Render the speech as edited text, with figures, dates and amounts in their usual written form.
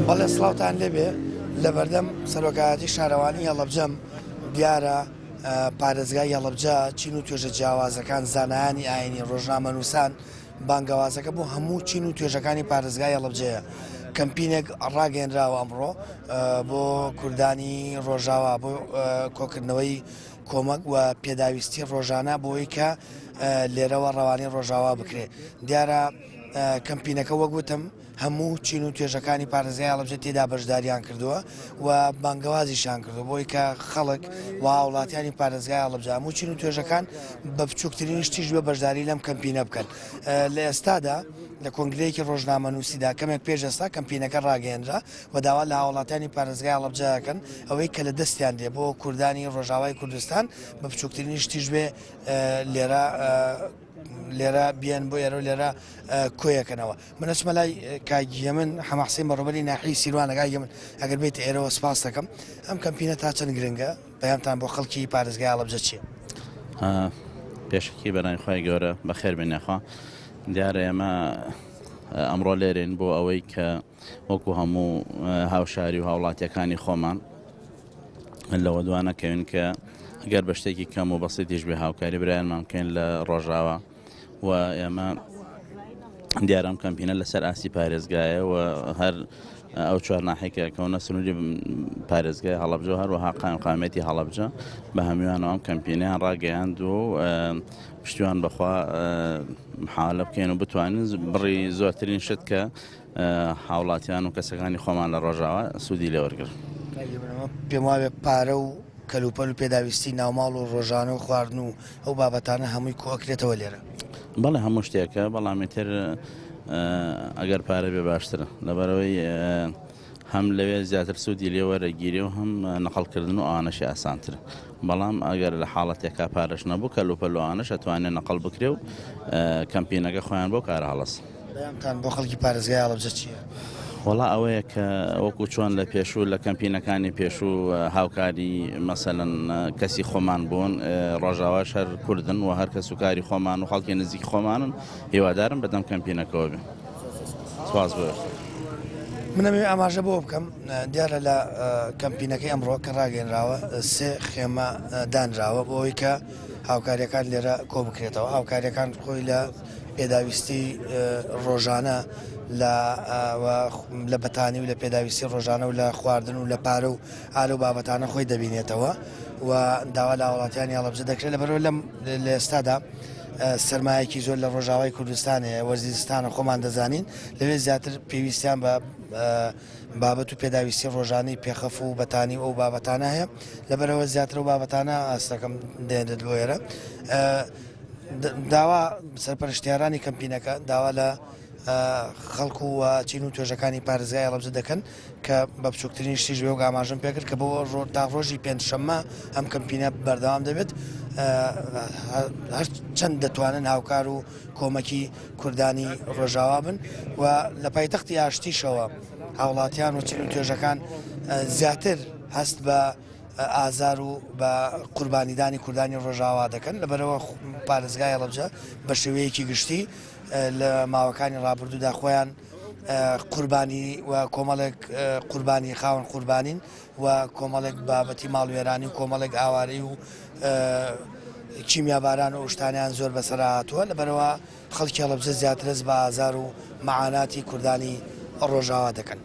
بەڵێ سڵاوتان لێبێ لە بەردەم سەرۆکایەتی شارەوانی هەڵەبجەم دیارە پارێزگای هەڵەبجە چین و توێژە جیاوازەکان زانایانی ئاینی ڕۆژنامەنووسان بانگەوازەکە بۆ هەموو چین و توێژەکانی پارێزگای هەڵەبجەیە. کەمپینێک ڕاگەێنراوە ئەمڕۆ بۆ کوردانی ڕۆژاوا بۆ کۆکردنەوەی کۆمەک و پێداویستی ڕۆژانە بۆی کە لێرەوە ڕەوانی ڕۆژاوا بکرێ. دیارە کەمپینەکە وەگوتم هەموو چین و توێژەکانی پارێزگای هەڵەبجە تێدا بەشداریان کردووە و بانگەوازیشان کردو بۆی کە خەڵک و وڵاتیانی پارێزگای هەڵەبجە هەموو چین و توێژەکان بە بچووکترین شتیش بە بەشداری لەم کەمپینە بکەن. لە ئێستادا لە کۆنگرەیەکی ڕۆژنامەنووسیدا کەمێک پێش ئێستا کەمپینەکە ڕاگەێنرا و داوا لە هاوڵاتیانی پارێزگای هەڵەبجەکەن ئەوەی کە لە دەستیان دێ بۆ کوردانی ڕۆژاوای کوردستان بە بچووکترین شتیش بێ لێرە بیان بۆ ئێرە لێرە کۆیەکەنەوە. منەچمە لای کاگیە من حەماحسین بەڕێوەبەری ناحیی سیروانەکای من ئەگەر بێت ئێرەوە سپاس دەکەم. ئەم کەمپینە تا چەند گرنگە بەیانتان بۆ خەڵکی پارێزگای هەڵەبجە چییە؟ پێشکی بەنای خۆی گەورە بەخێر بێنێخوا دیارە ئێمە ئەمڕۆ لێرێن بۆ ئەوەی کە وەکو هەموو هاوشاری و هاوڵاتیەکانی خۆمان لەوە دوانەکەوین کە ئەگەر بە شتێکی کەم و بەسیتیش بێ هاوکاری برایانمان بکەین لە ڕۆژاوە و ئێمە دیارەم کەمپینە لەسەر ئاسی پارێزگایە و هەر ئەو چوار ناحێکە کەونە سنووری پارێزگای هەڵەبجە و هەروەها قامێتی هەڵەبجە بە هەمووانەوە ئەم کەمپینیان ڕاگەیاند و پشتیوان بەخوا محاولە بکەین و بتوانین بڕی زۆرترین شت کە هاوڵاتیان و کەسەکانی خۆمان لە ڕۆژاوە سوودی لێوەرگرن. پێم وایە پارە و کەلوپەل و پێداویستی ناوماڵ و ڕۆژانە و خواردن و ئەو بابەتانە هەمووی کۆکرێتەوە لێرە. بەڵێ هەموو شتێکە بەڵامی تر ئەگەر پارە بێ باشترە لەبەرەوەی هەم لەوێ زیاتر سوودی لێوەرەگیری و هەم نەقڵکردن و ئەوانەشی ئاسانتر. بەڵام ئەگەر لە حاڵەتێکا پارەش نەبوو کەلوپەل و ئەوانەش ئەتوانێت نەقڵ بکرێ و کەمپینەکە خۆیان بۆ کارە هەڵەس. بەیانتان بۆ خەڵکی پارێزگای هەڵەبجە چییە؟ وڵا ئەوەیە کە وەکو چۆن لە پێشوو لە کەمپینەکانی پێشوو هاوکاری مەسەلەن کەسی خۆمان بوون ڕۆژاواش هەر کوردن و هەر کەس و کاری خۆمان و خەڵکی نزیکی خۆمانن هیوادارم بەدەم کەمپینەکەەوە بێ. سواز بۆ منەوێ ئاماژە بۆ بکەم دیارە لە کەمپینەکەی ئەمڕۆ کە ڕاگەێنراوە سێ خێمە دانراوە بۆەوەی کە هاوکاریەکان لێرە کۆ بکرێتەوە. هاوکاریەکان خۆی لە پێداویستی ڕۆژانە لە بەتانی و لە پێداویستی ڕۆژانە و لە خواردن و لە پارە و ئالە و بابەتانە خۆی دەبینێتەوە و داوا لە وڵاتیانی هەڵەبجە دەکرێت لەبەرەوە لە ئێستادا سەرمایەکی زۆر لە ڕۆژاوای کوردستانەیە وەرزیستانە خۆمان دەزانین لەوێ زیاتر پێویستیان بە بابەت و پێداویستی ڕۆژانەی پێخەف و بەتانی ئەو بابەتانە هەیە لەبەرەوە زیاتر و بابەتانە ئاستەکەم دێنێت بۆ ئێرە. داوا سەرپەرشتیارانی کەمپینەکە داوا لە خەڵکو و چین و توێژەکانی پارێزگای هەڵەبجە دەکەن کە بە بچووکترین شتیش بێ و ئاماژەم پێکرد کە بۆ تا ڕۆژی پێنجشەممە ئەم کەمپینە بەردەوام دەبێت هەر چەند دەتوانن هاوکار و کۆمەکی کوردانی ڕۆژاوا بن و لە پایتەختی ئاشتیشەوە هاوڵاتیان و چین و توێژەکان زیاتر هەست بە ئازار و بە قوربانیدانی کوردانی ڕۆژاوا دەکەن لەبەرەوە پارێزگای هەڵەبجە بە شێوەیەکی گشتی لە ماوەکانی ڕابردوودا خۆیان قوربانی و کۆمەڵێک قوربانی خاوەن قوربانین و کۆمەڵێک بابەتی ماڵوێرانی و کۆمەڵێک ئاوارەی و کیمیاباران و شتانیان زۆر بەسەر هاتووە لەبەرەوە خەڵکی هەڵەبجە زیاترس بە ئازار و مەعاناتی کوردانی ڕۆژاوا دەکەن.